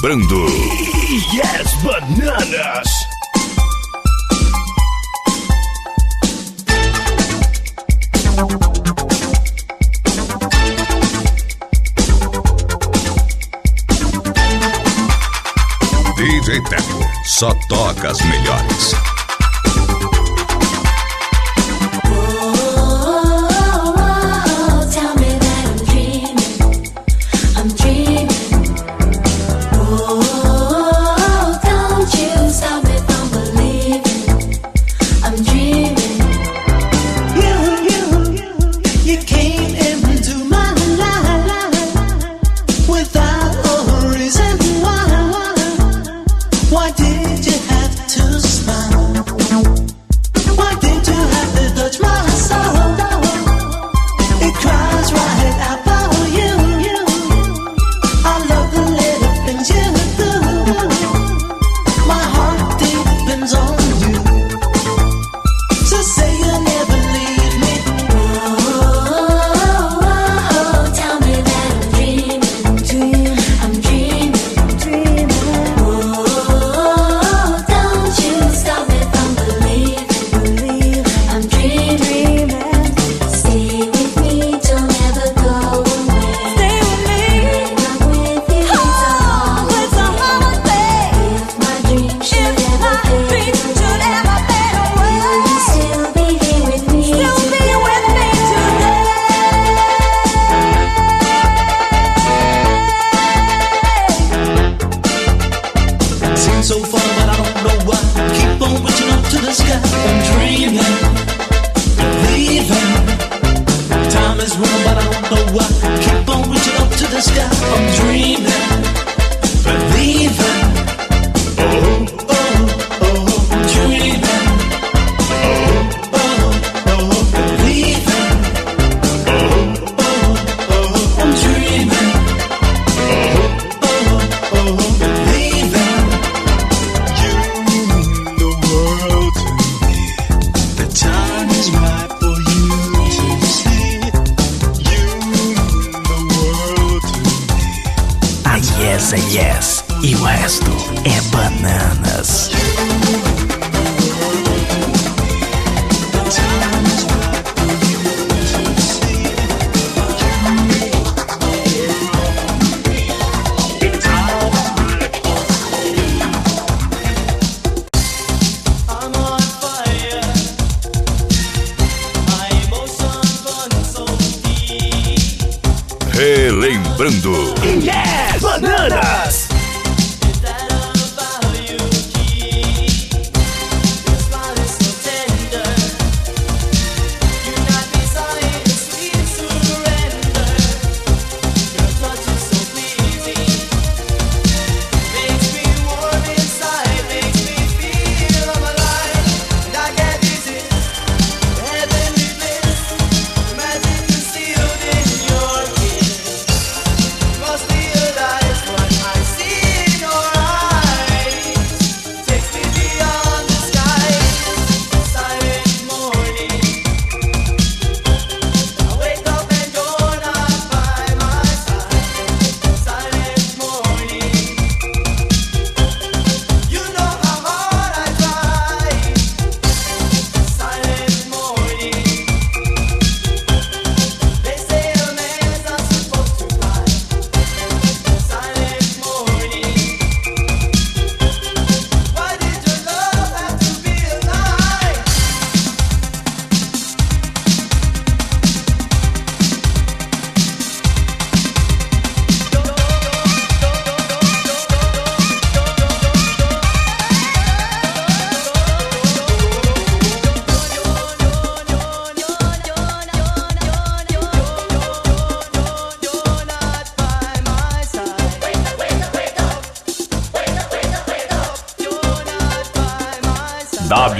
Relembrando. Yes, bananas! DJ Teco, só toca as melhores. Yes, e o resto é bananas. Relembrando. Yes, bananas!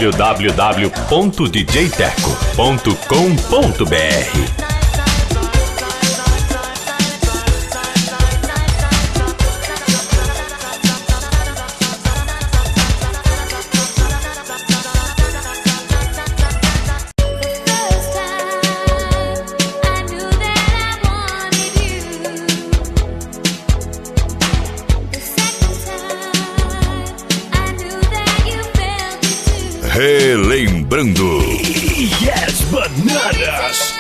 www.djteco.com.br Second Relembrando. Yes, bananas!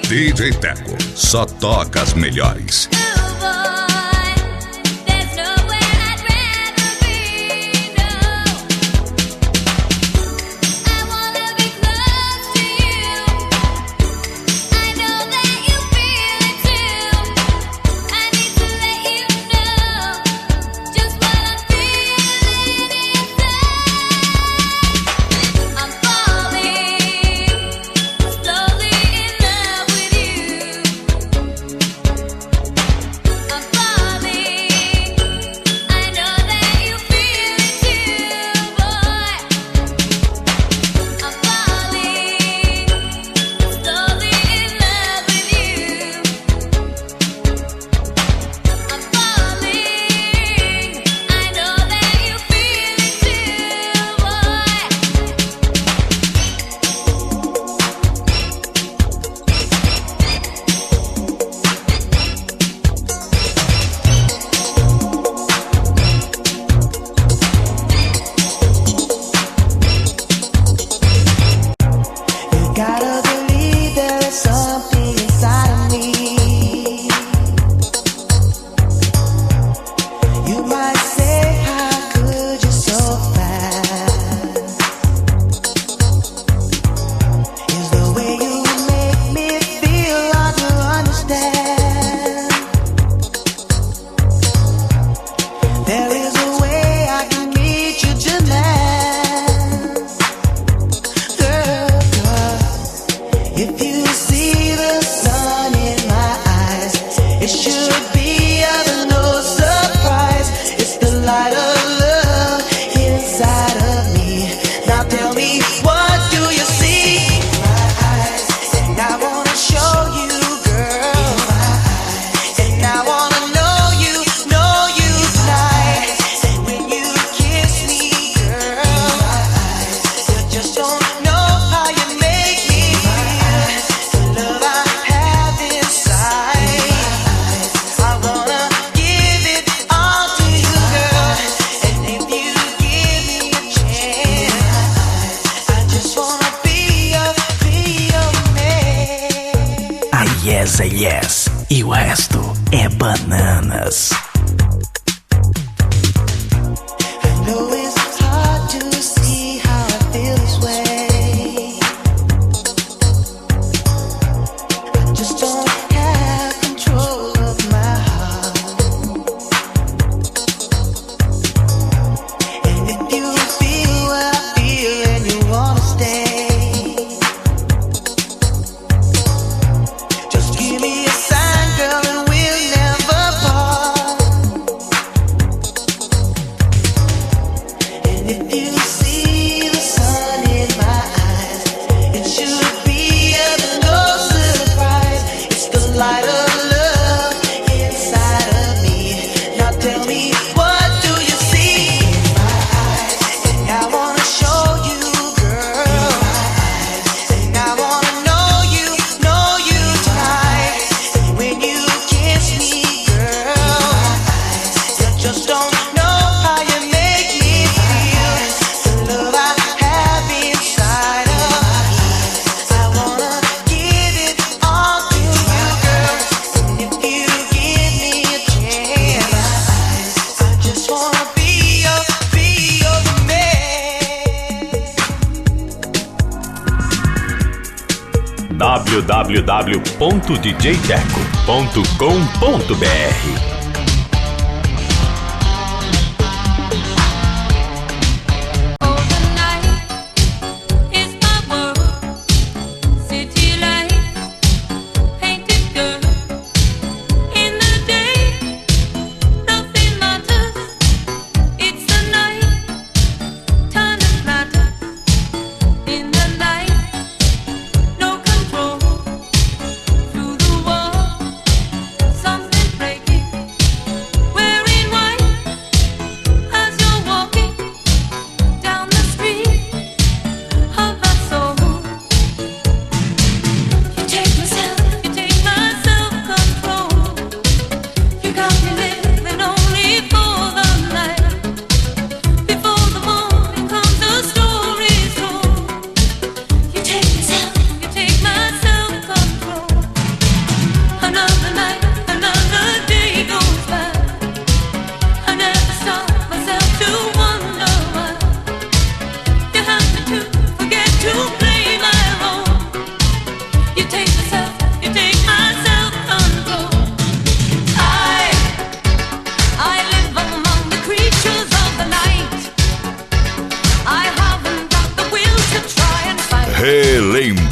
DJ Teco, só toca as melhores. Yes, e o resto é bananas. www.djteco.com.br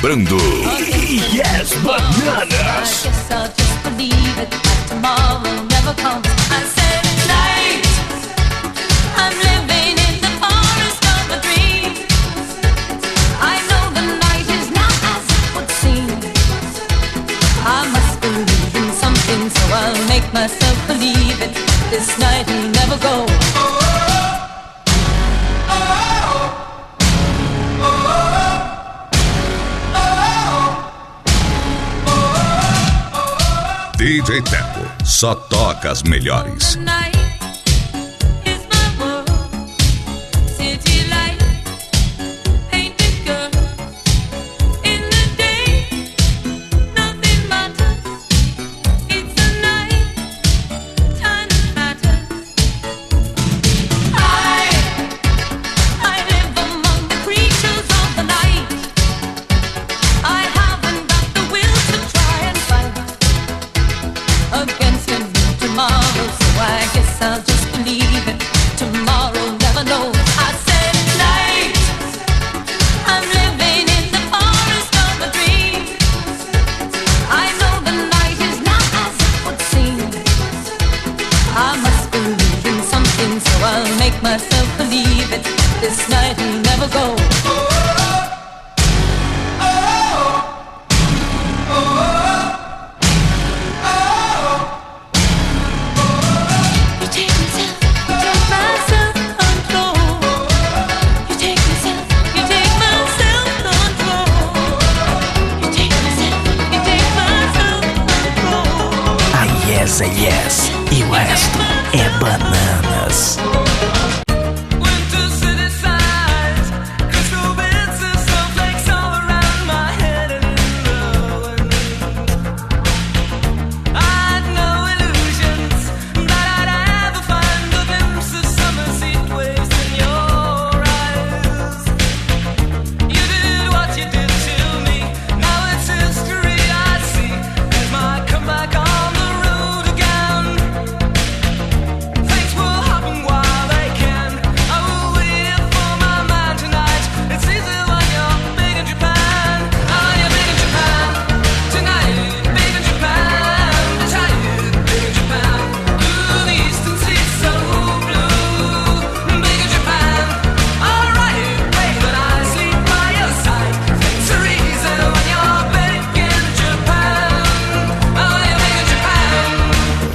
Relembrando. Yes, bananas. So I'll make myself believe it. This night will never go. DJ Teco, só toca as melhores. Myself believe it. This night will never go. You take myself, you take myself control. You take myself, you take myself control. You take myself, you take myself control. Ah, yes, é yes. E o resto é bananas.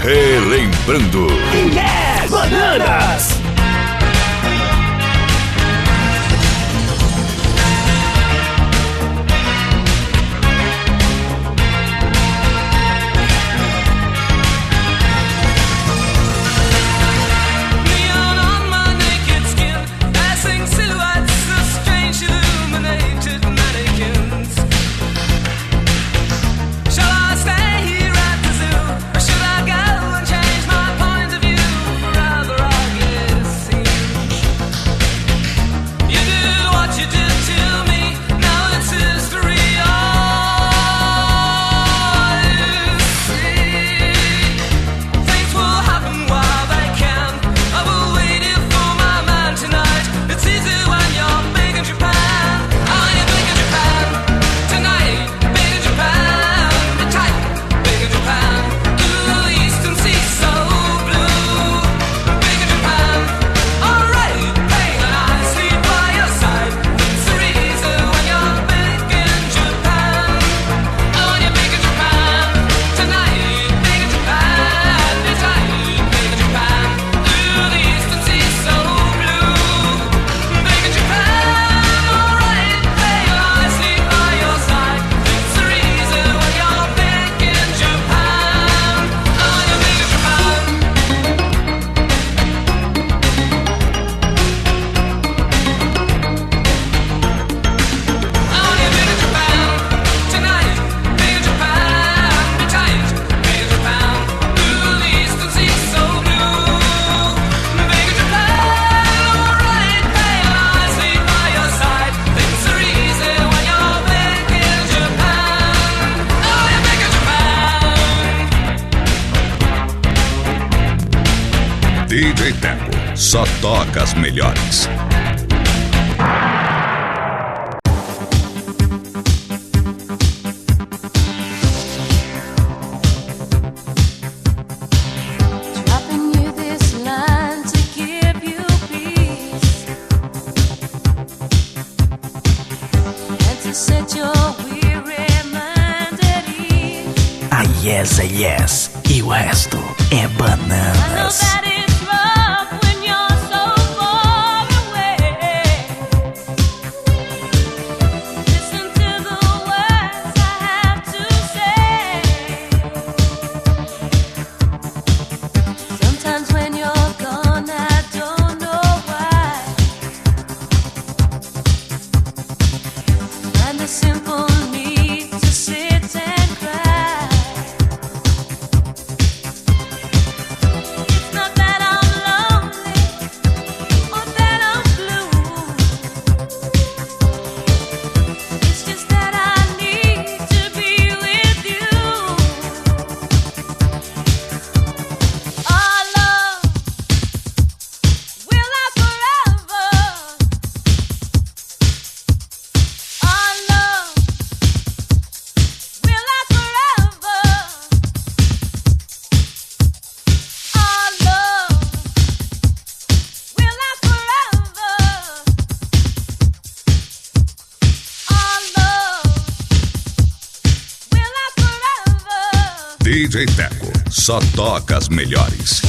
Relembrando. Yes, bananas. DJ Teco, só toca as melhores. yes, yes. E o resto é bananas. DJ Teco, só toca as melhores.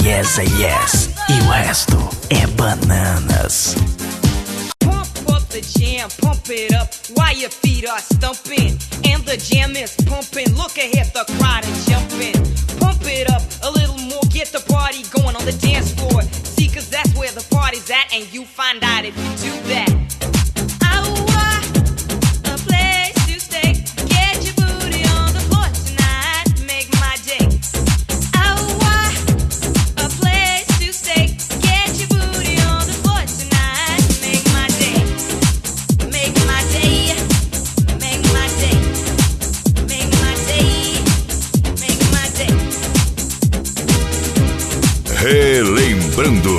Yes, yes. E o resto é bananas. Pump up the jam, pump it up while your feet are stumping. And the jam is pumping. Look ahead, the crowd is jumping. Pump it up a little more, get the party going on the dance floor. See, cause that's where the party's at, and you find out if you do that. Relembrando.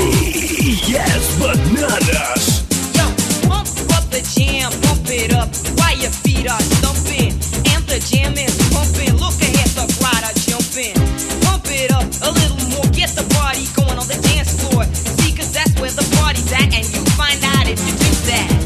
Yes, bananas. Yo, pump up the jam, pump it up while your feet are stumping. And the jam is pumping. Look ahead, the crowd are jumping. Pump it up a little more, get the party going on the dance floor. See, cause that's where the party's at, and you find out if you do that.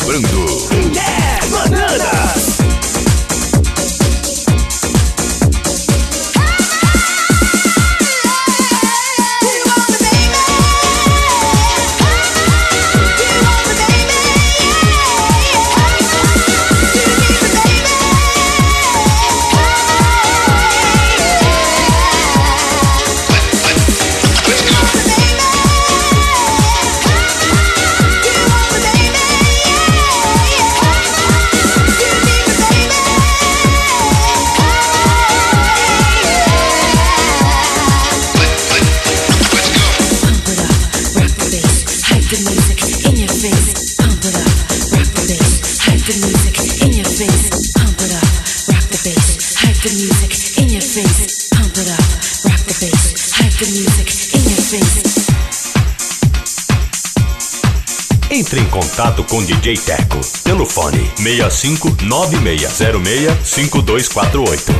Relembrando. É bananas. Entre em contato com DJ Teco pelo fone 6596065248.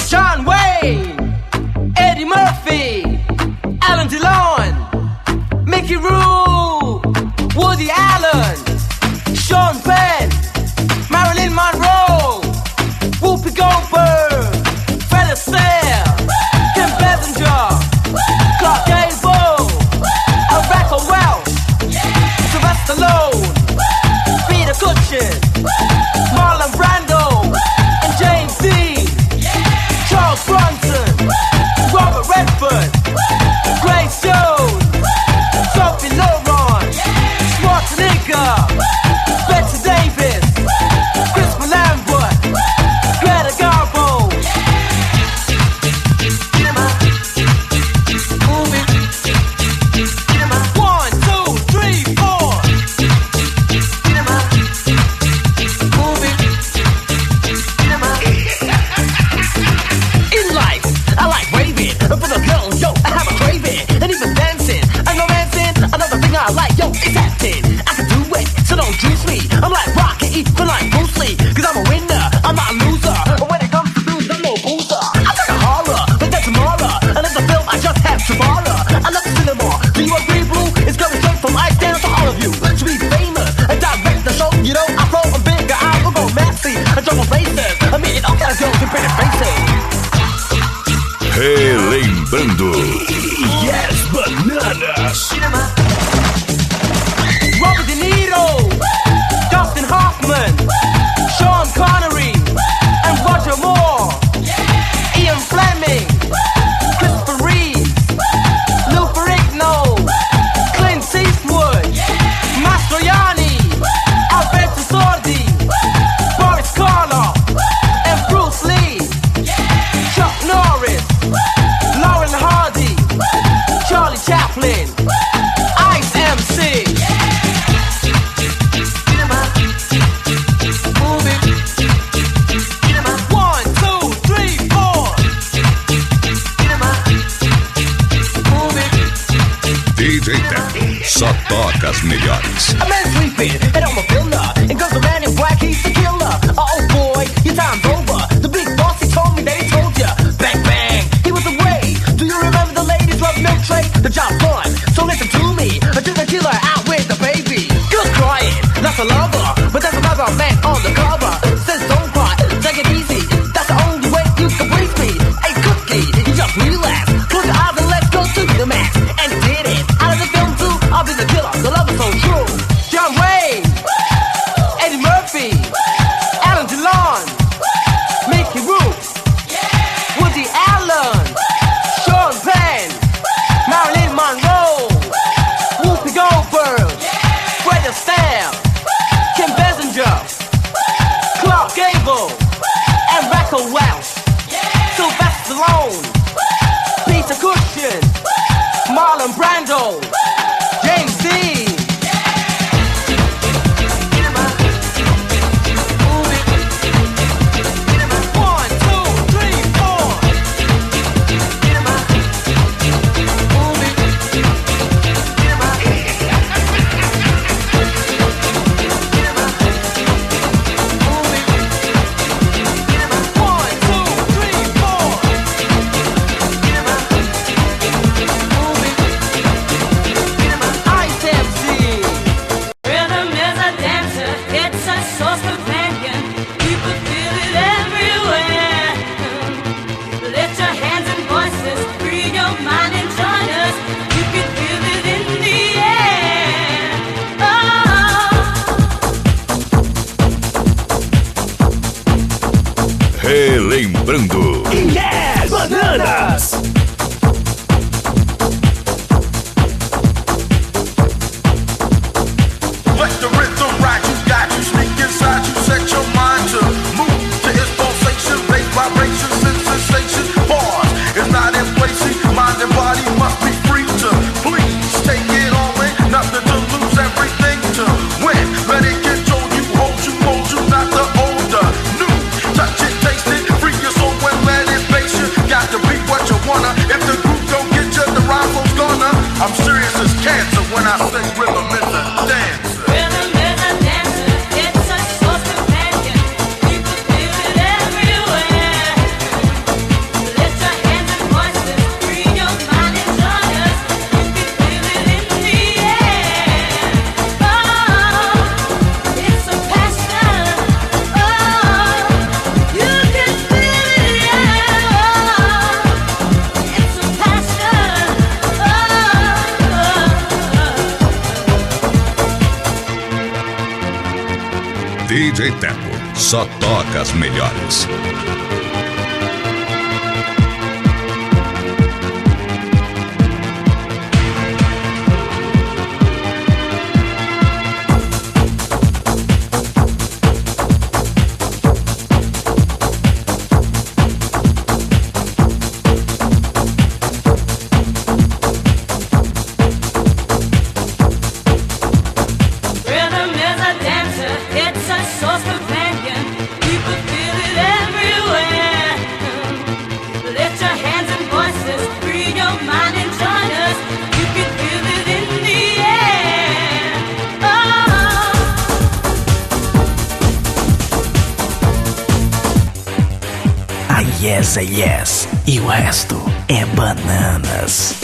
John Wayne, Eddie Murphy, Alan DeLon, Mickey Rourke, Woody Allen, Sean Penn, Marilyn Monroe, Whoopi Goldberg, Fred Astaire, Kim Basinger, Clark Gable, Rebecca Welch, Sylvester Stallone, Peter Cushing, Marlon Brando, and James Dean, Charles Bronson, Robert Redford, Grace Jones, Sophie Loren, Schwarzenegger, Bette Davis, Chris Lambert, Greta Garbo. One, two, three, four. In life, I like raving. For the girl, yo, I have a craving. And even dancing, and romancing. Another thing I like, yo, is acting. I can do it, so don't juice me. I'm like Rocky, even like Bruce Lee. Cause I'm a winner, I'm not a loser. But when it comes to booze, I'm no boozer. I'm like a horror, but that's tomorrow. And as a film, I just have tomorrow. I love the cinema. Do you agree, Blue? It's coming straight from ice down to all of you. To be famous and direct the show, you know, I throw a bigger, I will go messy. I jump on faces, I'm meeting all kinds of girls in pretty faces. Relembrando. Yes, bananas. Robert De Niro, Dustin Hoffman, Sean Connery, and Roger Moore, Ian Fleming, Christopher Reeves, Lou Ferrigno, Clint Eastwood, Mastroianni, Alberto Sordi, Boris Karloff, and Bruce Lee, Chuck Norris, Lauren Hardy, Charlie Chaplin, Ice MC. One, two, three, four. DJ Teco, só toca as melhores. A man sleeping, and I'm a villa. And goes the man in black, he's the killer. Oh boy, your time's over. The big boss, he told me that he told ya. Bang, bang, he was away. Do you remember the ladies love milk tray? The job's done, so listen to me. Until the killer out with the baby. Good crying, that's a lover. But there's another man on the cover. Says don't cry, take it easy. That's the only way you can please me. Hey, Cookie, you just relax. Close your eyes and let's go to the max. And he did it. Out of the film too, I'll be the killer. The love is so true. John Wayne, Eddie Murphy, Alan DeLon, Mickey Rourke, Woody Allen, Sean Penn, Marilyn Monroe, Whoopi Goldberg, Fred Astaire, DJ Teco, só toca as melhores. Yes é yes e o resto é bananas.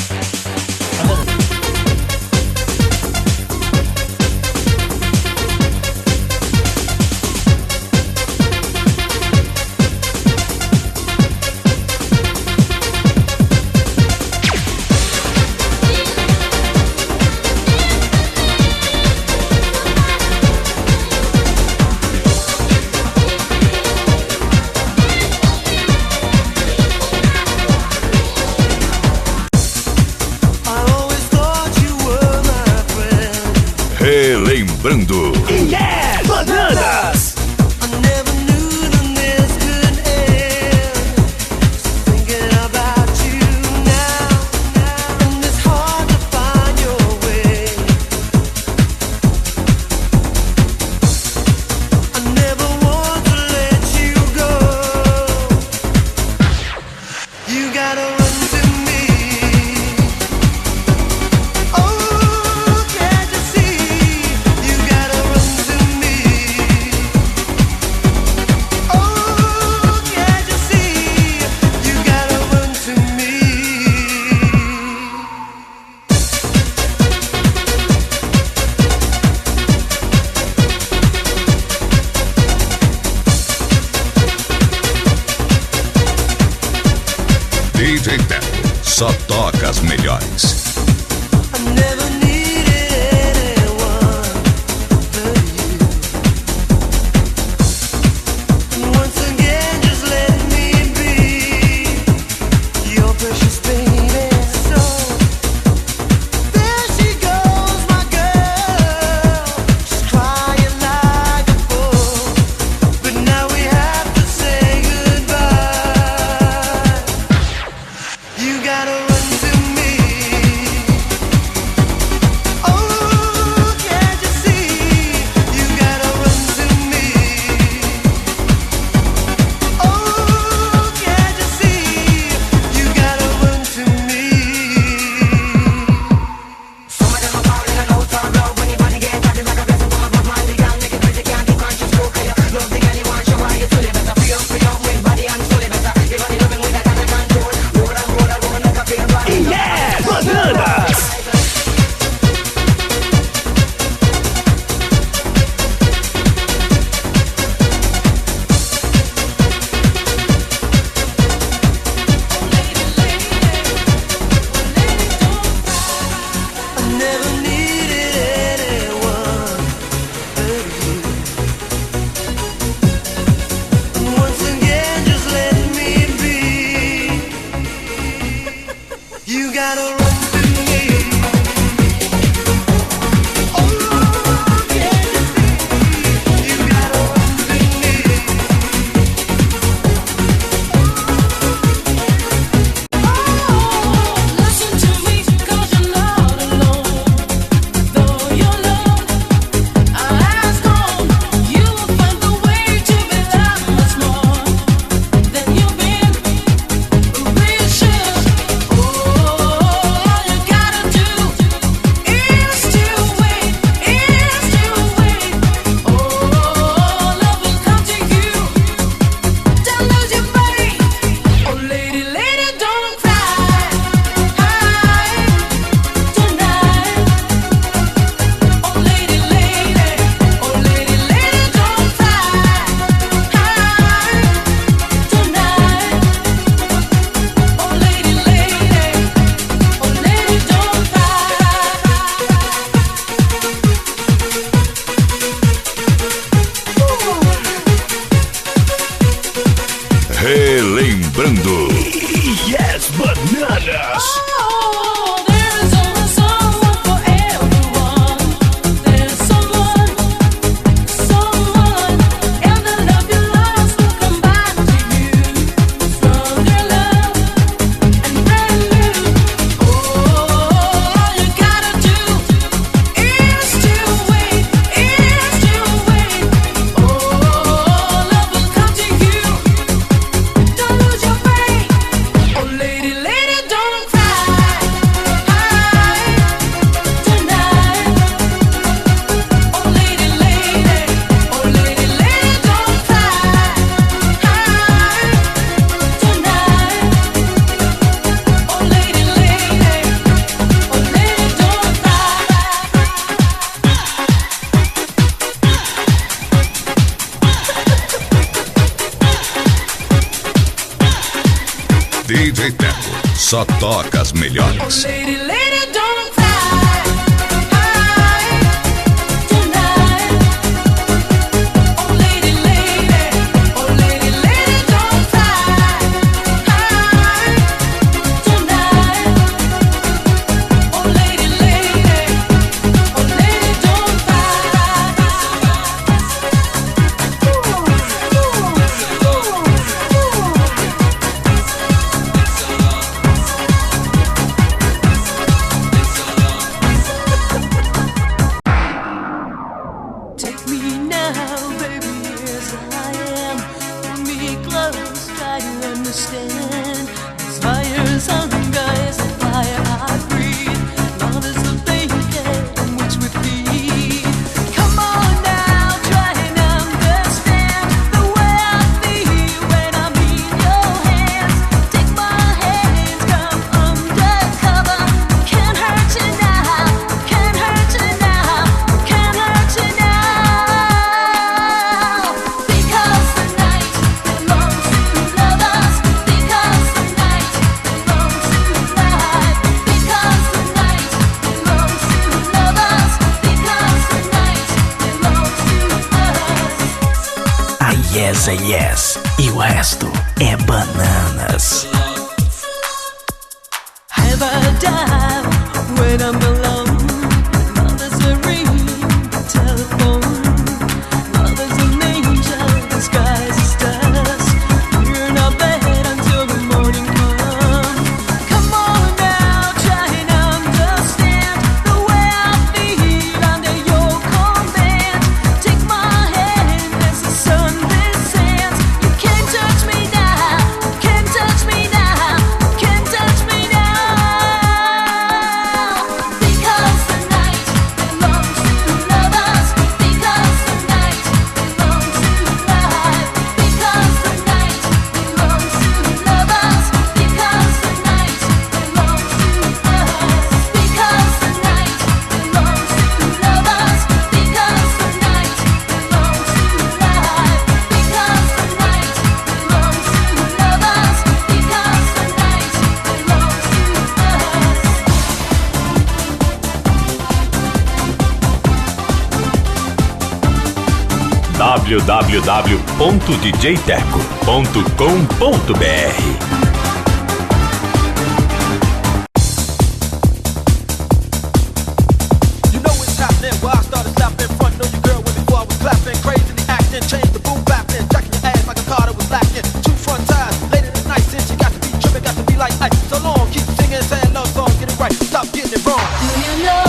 Relembrando. Yeah! Bananas! DJ Teco, só toca as melhores. Só toca as melhores. Lady, lady, don't cry. Tonight. Oh, lady, lady. Oh, lady, lady, don't cry. Tonight. Oh, lady, lady. Oh, lady, don't Take me now, baby, as I am. Pull me close, try to understand. As fire's hunger is the fire I breathe. Love is the blanket in which we feed. Come on now, try and understand the way I feel when I'm in your hands. Take my hands, come undercover. Can't hurt you now, can't hurt you now, can't hurt you now. Because the night belongs to lovers. Because the night belongs to life. Because the night belongs to lovers. Because the night belongs to us. A yes é yes e o resto é bananas. Have a dial when I'm alone. Love is a ring, telephone. Love is an angel disguised as dust. We're not bed until the morning comes. Come on now, try and understand the way I feel under your command. Take my hand as the sun descends. You can't touch me now, can't touch me now, can't touch me now. Because the night belongs to lovers. Because the night belongs to life. Because the night belongs to lovers. Because the night belongs to us. Because the night belongs to lovers. Because the night belongs to life. Because the night belongs to lovers. Because the night belongs to us. www.djteco.com.br You know it's happening. Well, I started slapping in front. Know your girl when before I was clapping. Crazy acting, change the boom bapping. Jacking your ass like a car that was lacking. Two front tires, late in the night. Since you got to be tripping, got to be like ice. So long, keep singing, saying love songs, get it right. Stop getting it wrong. Do you know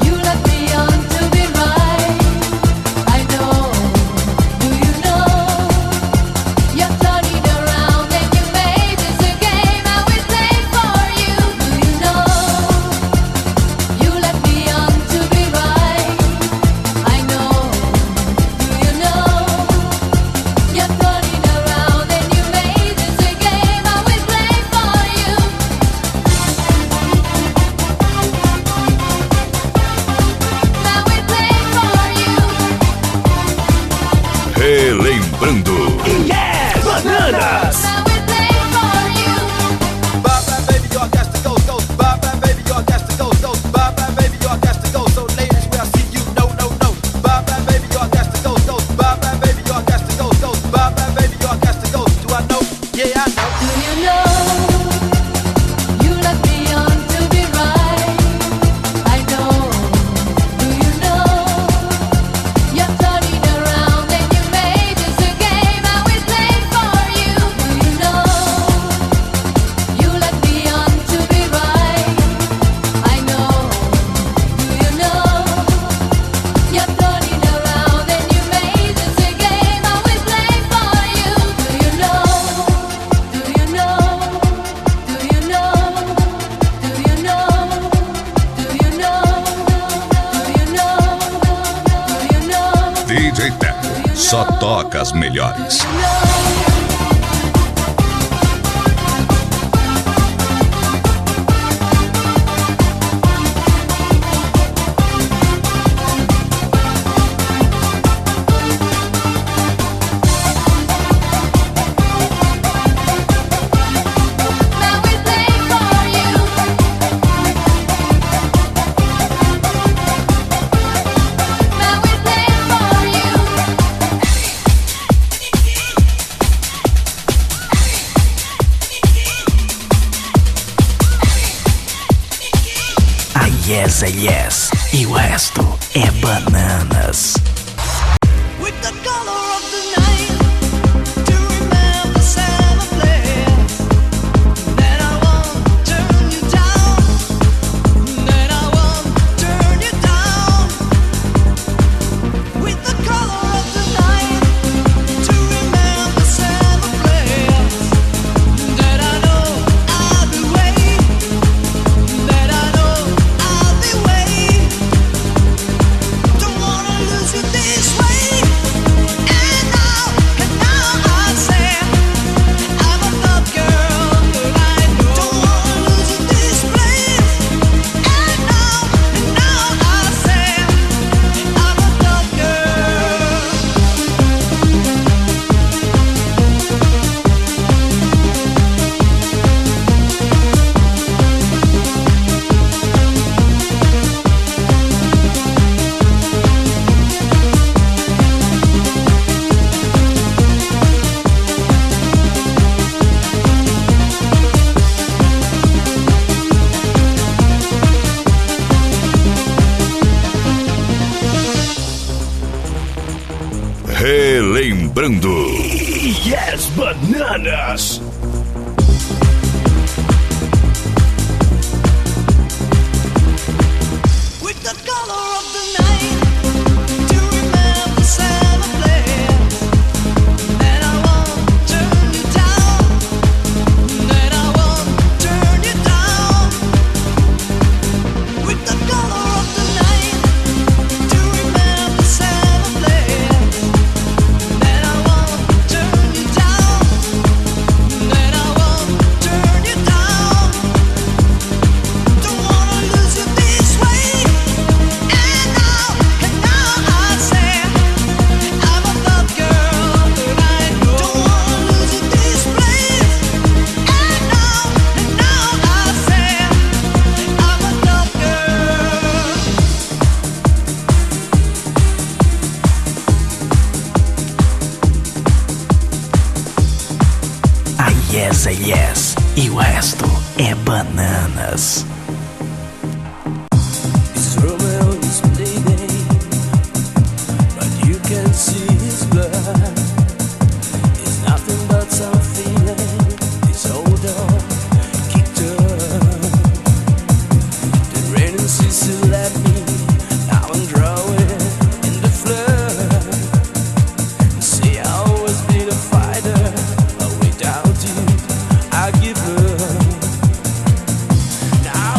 you let me on to be right? I know. Do you know you're turning around and you made this a game I will play for you? Do you know you let me on to be right? I know. Do you know you're turning around and you made this a game I will play for you? I will play for you. Relembrando. Bananas! I will play for you. Bye bye, baby, y'all got to go, go. Bye bye, baby, y'all got to go, go. Bye bye, baby, y'all got to go. So ladies, where I see you, no, no, no. Bye bye, baby, y'all got to go, go. Bye bye, baby, y'all got to go, go. Bye bye, baby, y'all got to go. Do I know? Yeah, I know. Do you know you let me on to be right? I know. Do you know you're turning around and you made this a game I will play for you? Do you know you let me on to be right? I know. Do you know you're turning around and you made this a game I will play for you? Do you know? Do you know? Do you know? Do you know? Do you know? Do you know? DJ Teco. Só toca as melhores. Now yes é yes e o resto é bananas. With the color of the night, to remember seven place, that I won't turn you down, that I won't turn you down. With the color of the night, to remember seven place, that I know I'll be waiting, that I know I'll be waiting. Don't wanna lose you this way. Relembrando. Yes, bananas! With the color of the night, to remember seven place, that I won't turn you down, that I won't turn you down. With the color of the night, to remember seven place, that I won't turn you down, that I won't turn you down. Don't wanna lose you this way. And now I say I'm a love girl, but I don't wanna lose you this place. And now I say I'm a love girl. A yes é yes e o resto é bananas. His Romeo is bleeding, but you can see his blood. It's nothing but some feeling. His old dog kicked up. The rain ceased to let me. Now I'm drowning in the flood. See, I always been a fighter, but without you, I give up. Now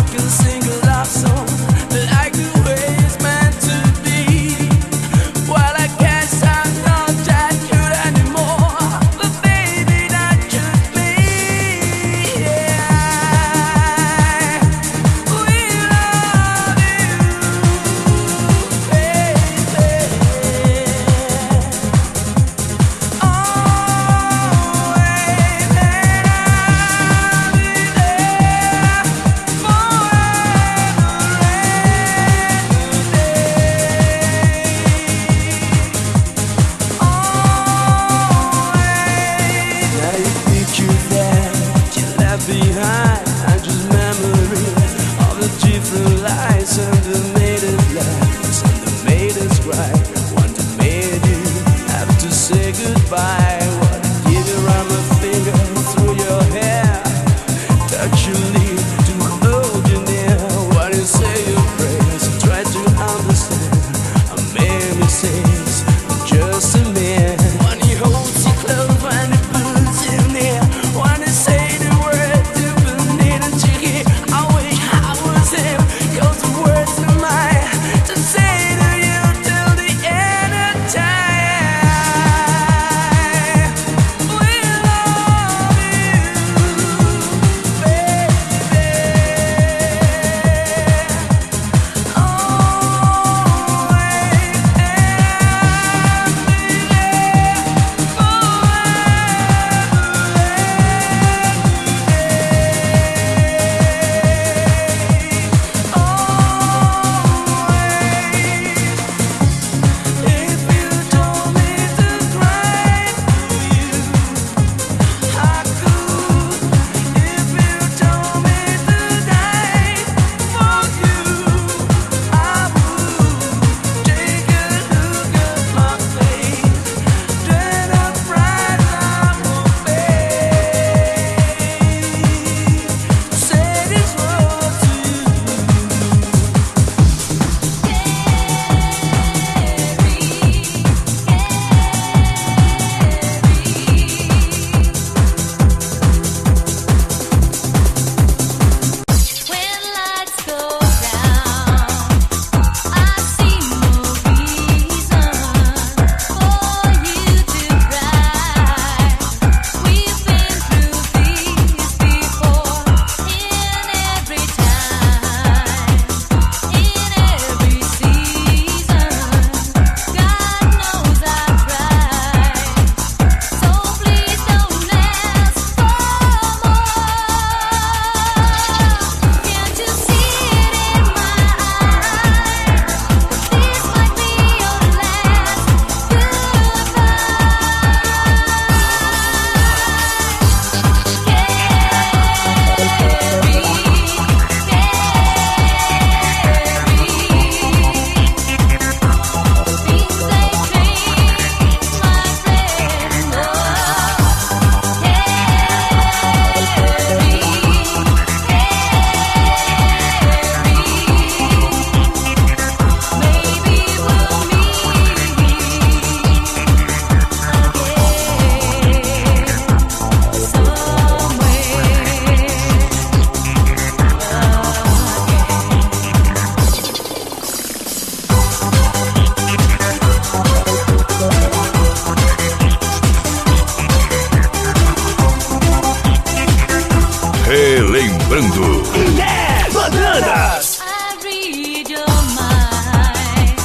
Yes, bananas. I read your mind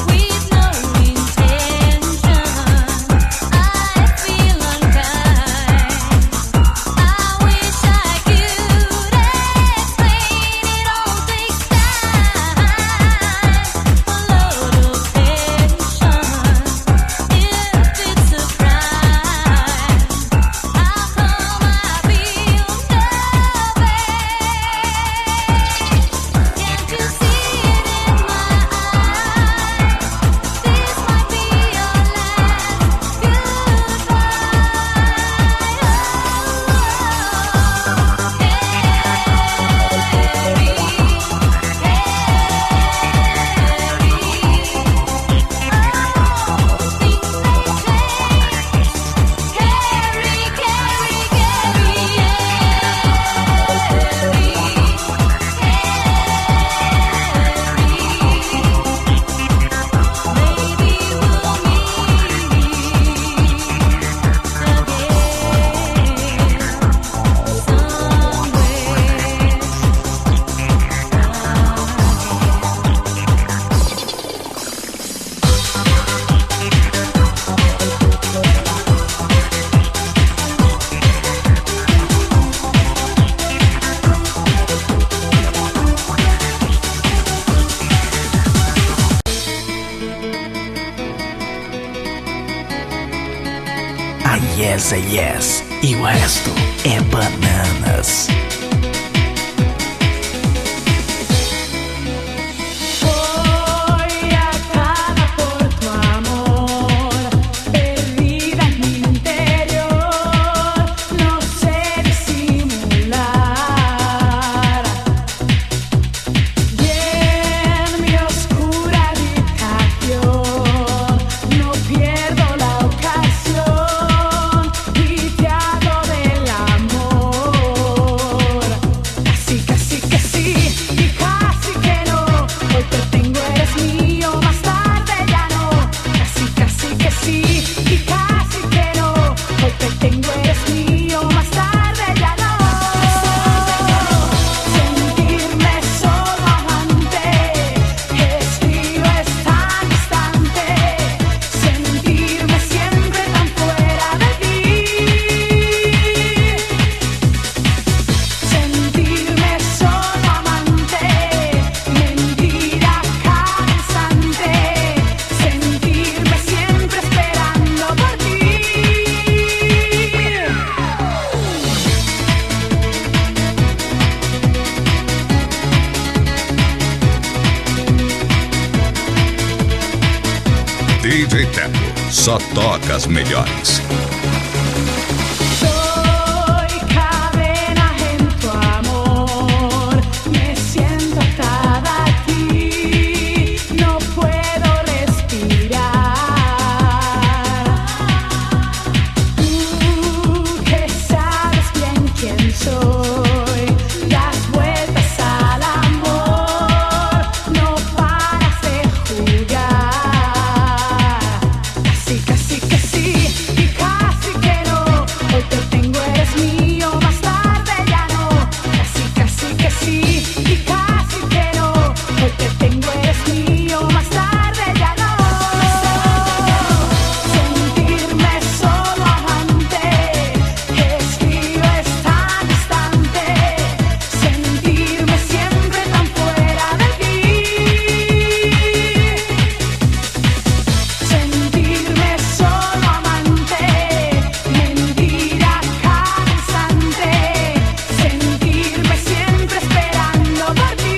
with no intention. I feel unkind. I wish I could explain. It all takes time, a lot of patience. If it's a crime, how come I feel no pain? Can't you see it in my eyes? This might be your last A yes é yes e o resto é bananas. Voy atada por tu amor, perdida en mi interior, no sé disimular. Y en mi oscura habitación no pierdo la ocasión y te hablo del amor. Casi, casi que sí y casi que no. Hoy te tengo, eres mío, más tarde ya no. Casi, casi que sí y casi que no. Hoy te tengo, eres mío, más tarde ya no. Sentirme solo amante es frío, es tan distante. Sentirme siempre tan fuera de ti. Sentirme solo amante, mentira cada instante. Sentirme siempre esperando por ti. DJ Teco, só toca as melhores. Soy cadena en tu amor, me siento atada a ti, no puedo respirar. Tú que sabes bien quién soy, das vueltas al amor, no paras de jugar. Casi, casi que sí y casi que no. Hoy te tengo, eres mío, más tarde ya no. Casi, casi que sí y casi que no. Hoy te tengo, eres mío, más tarde ya no. Sentirme solo amante es frío, es tan distante. Sentirme siempre tan fuera de ti. Sentirme solo amante, mentira cada instante. Sentirme siempre esperando por ti.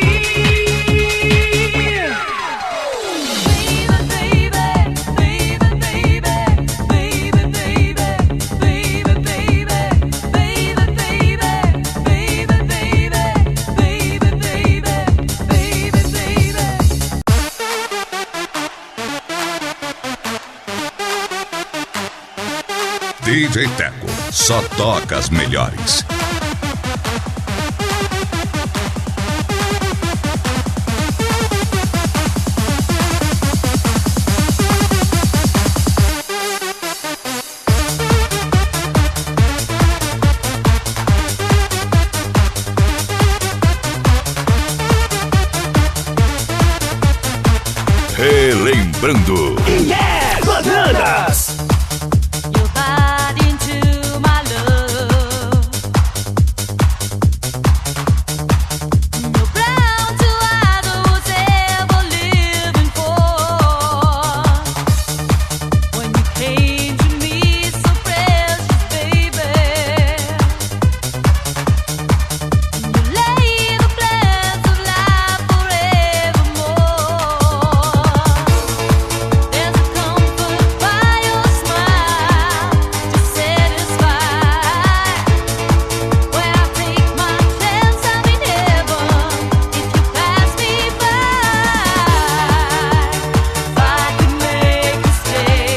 DJ Teco, só toca as melhores. Relembrando. Bananas. Your body into my love. You're brown to eyes I was ever living for. When you came to me so precious, baby, you lay the plans of life forevermore. There's a comfort by your smile to satisfy. Where I take my chance, I'm in heaven if you pass me by. If I could make you stay,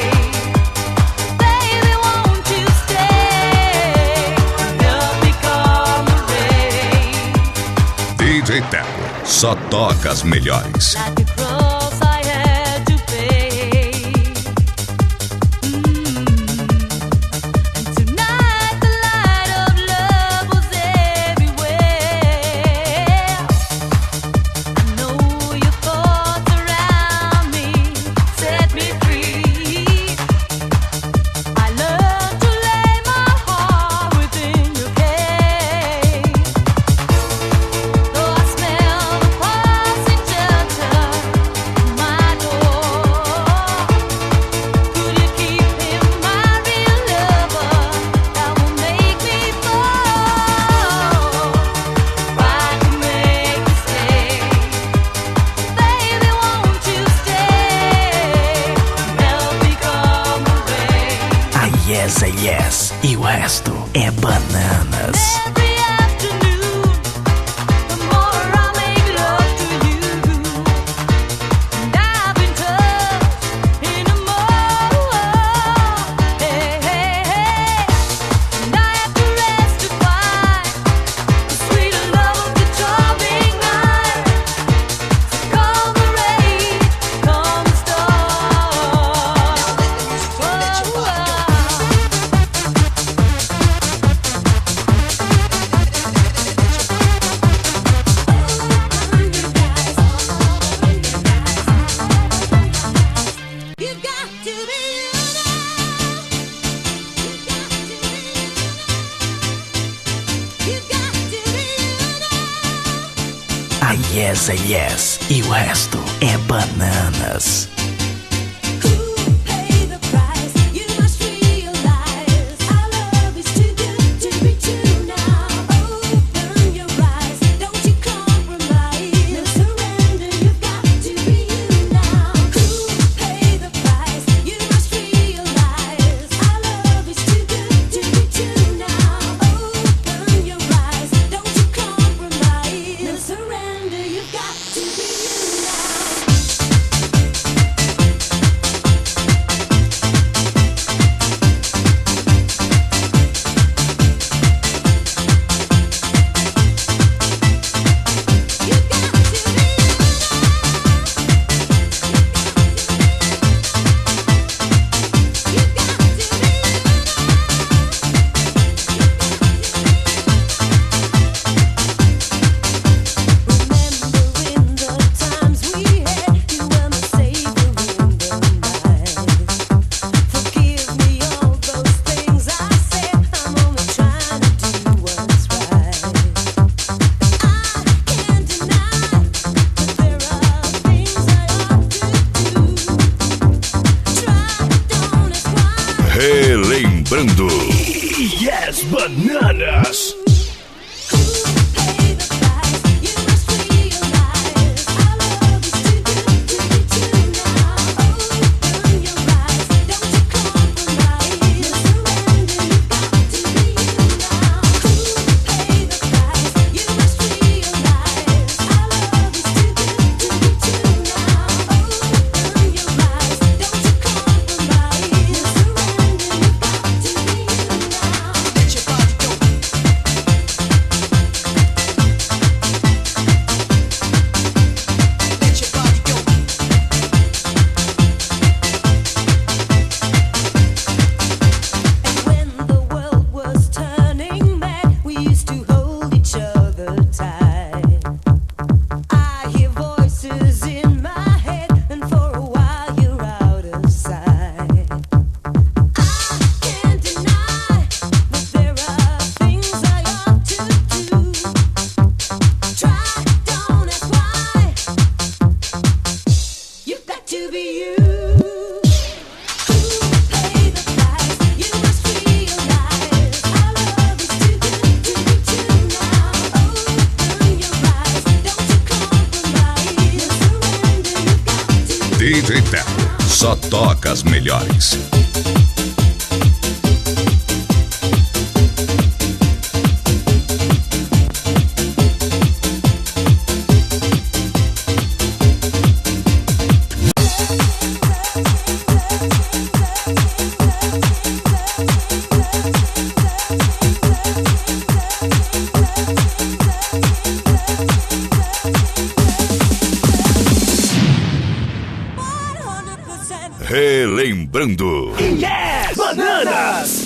baby, won't you stay? Help me come the rain. DJ Teco, só toca as melhores. Like a cross I had to pay. And tonight the light of love was everywhere. I know your thoughts around me set me free. I learned to lay my heart within your cage. Though I smell the passing shelter in my door, could you keep him my real lover that will make me fall? If I could make you stay, baby, won't you stay? Help me come the rain. A yes é yes e o resto é bananas. Every afternoon, the more I make love to you, and I've been touched in a more. Hey, hey, hey, and I have to testify the sweet love of the charming night. So come the rain, come the storm. You got to be A yes é yes e o resto é bananas. pay the price. You must realize our love is too good to be true now. Open your eyes, don't you compromise. No surrender, you've got to be you now. Pay the price. You must realize our love is too good to be true now. Open your eyes, don't you compromise. No surrender, you've got to be you now. Remembering the times we had, you were my savior in the night. Forgive me all those things I said. I'm only trying to do what's right. I can't deny that there are things I ought to do. Try, don't ask why. Relembrando. Yes, bananas. Pay the price. You must realize our love is too good to be true now. Open your eyes, don't you compromise. No surrender, you've got to be you now. Pay the price. You must realize our love is too good to be true now. Open your eyes, don't you compromise. No surrender, you've got to be you now. Let your body go. DJ Teco, só toca as melhores. Relembrando. Yes, bananas!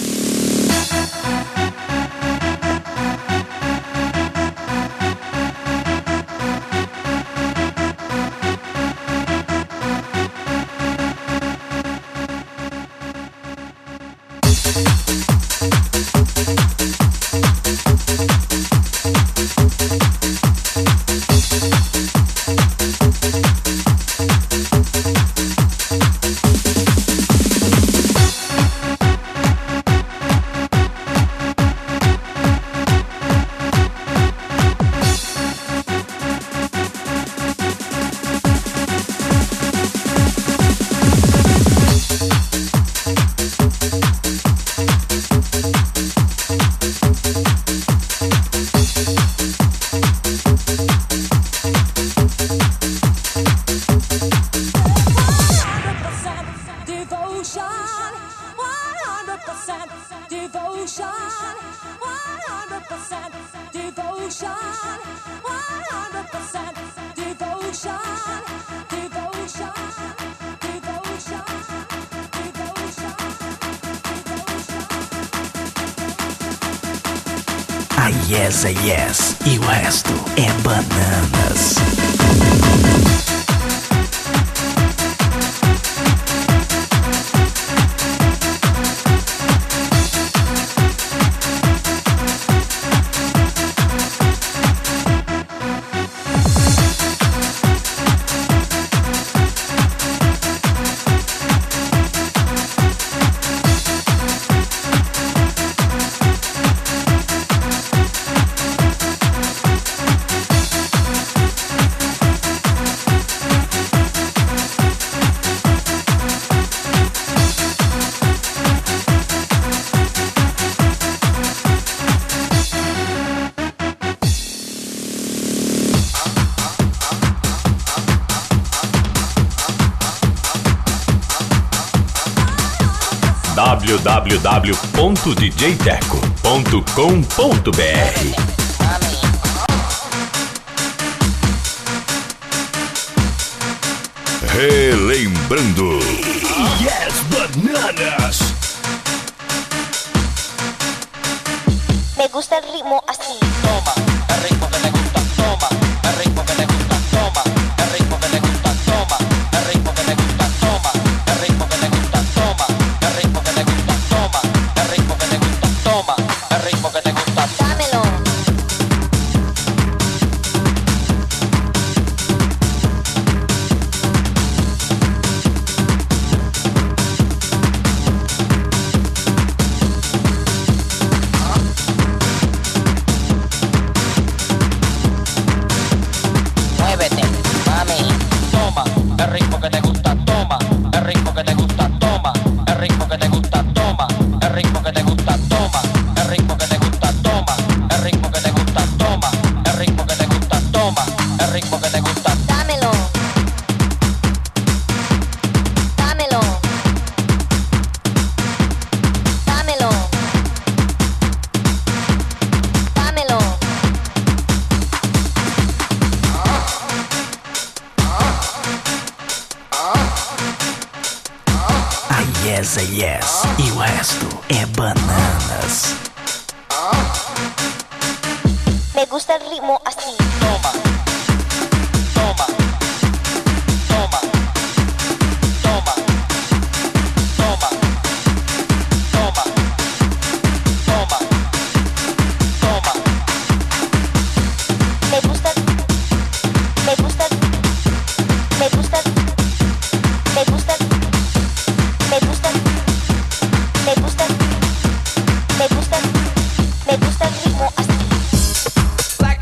A yes é yes e o resto é bananas. www.djteco.com.br. Relembrando. Yes, bananas! Me gusta el ritmo así. Toma, el ritmo que le gusta, toma, el ritmo que le gusta, toma, el ritmo que le gusta, toma, el ritmo que le gusta, toma, el ritmo que le gusta, toma, el ritmo que le gusta, toma, el ritmo que le gusta, toma, el ritmo que te gusta, dámelo. Muévete, mami, toma, el ritmo que te gusta, toma, el ritmo que te gusta, toma, el ritmo que te gusta, toma, el ritmo que te gusta, toma, el ritmo que te gusta, toma, el ritmo que te gusta, toma, el ritmo que te gusta, toma, el ritmo que te gusta, dámelo, dámelo, dámelo, dámelo. A yes é yes e o resto é bananas. Me gusta el ritmo así. Toma, toma, toma, toma, toma, toma, toma, toma. Me gusta, me gusta, me gusta, me gusta, me gusta, me gusta, me gusta, me gusta el ritmo así. Black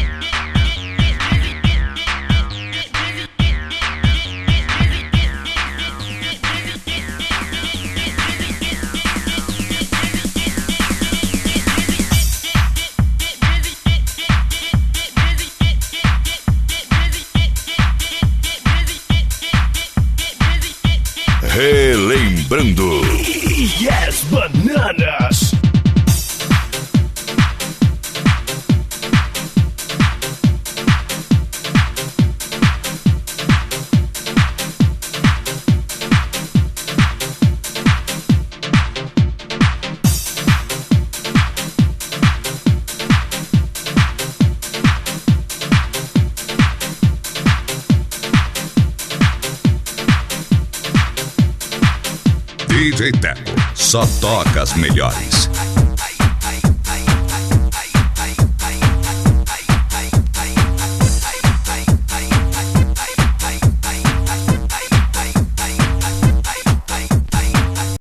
DJ Teco só toca as melhores.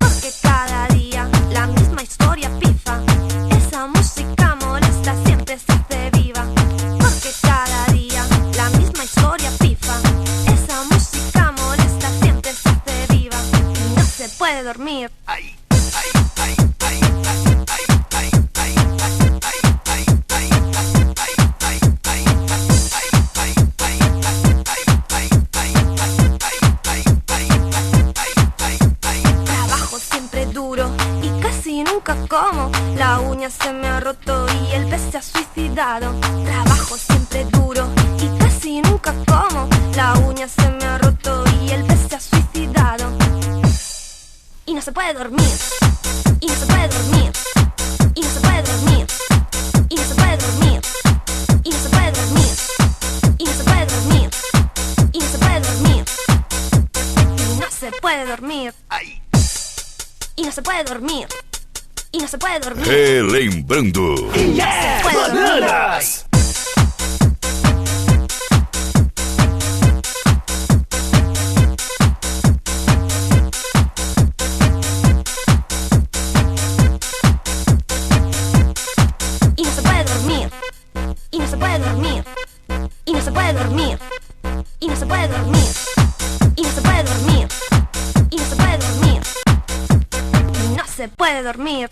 Porque cada día la misma historia pifa. Esa música molesta siempre se hace viva. Porque cada día la misma historia pifa. Esa música molesta siempre se hace viva. Y no se puede dormir. Trabajo siempre duro y casi nunca como. La uña se me ha roto y el pez se ha suicidado. Trabajo siempre duro y casi nunca como. La uña se me ha roto y el pez se ha suicidado. Y no se puede dormir. Y no se puede dormir. Y no se puede dormir. Y no se puede dormir. Y no se puede dormir. Y no se puede dormir. Y no se puede dormir. Y no se puede dormir. Y no se puede dormir. Y no se puede dormir. Relembrando. Yeah! Bananas! Y no se puede dormir. Y no se puede dormir. Y no se puede dormir. Y no se puede dormir. Y no se puede dormir. Y no se puede dormir. Y no se puede dormir.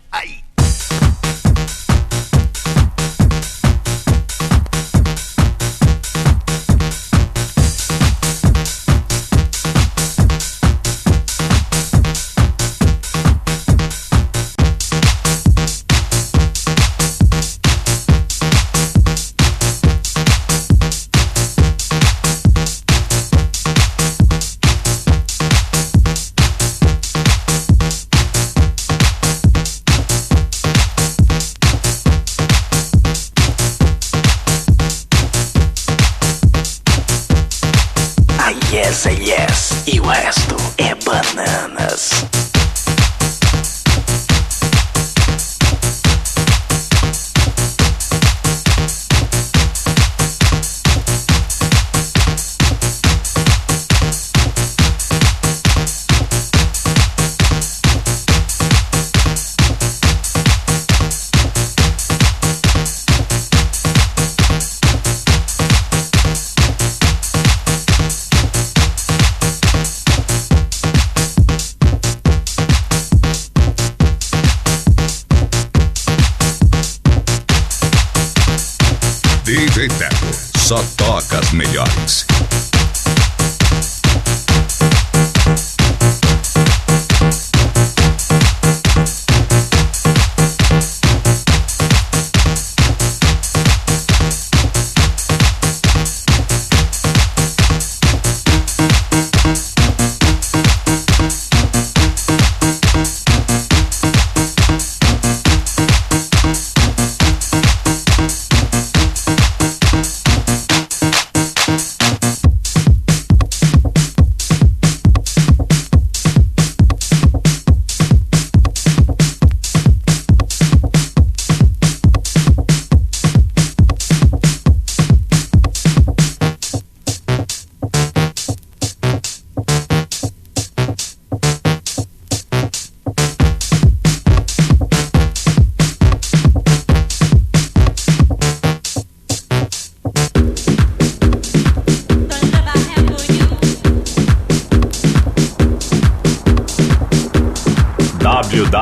Yes, yes. E o resto é bananas. DJ Teco só toca as melhores.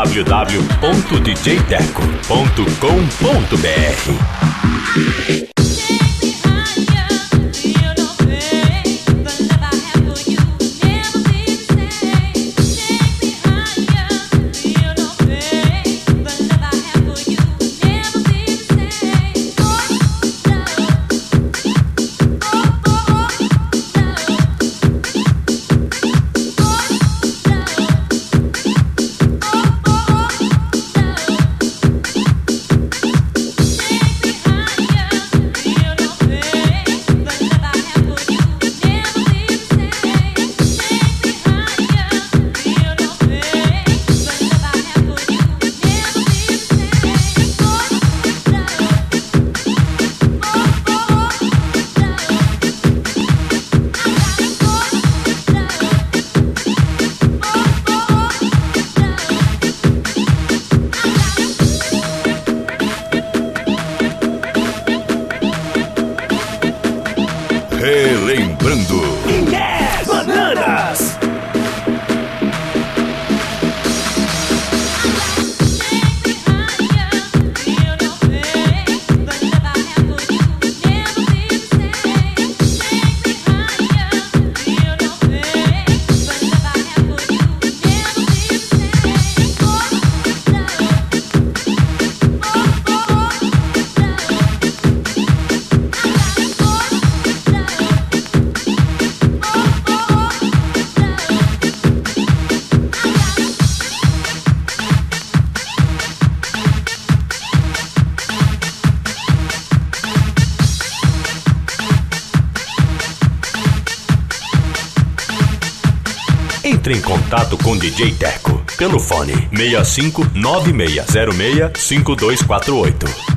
www.djteco.com.br Relembrando. Bananas. Entre em contato com DJ Teco pelo fone 65 9606 5248.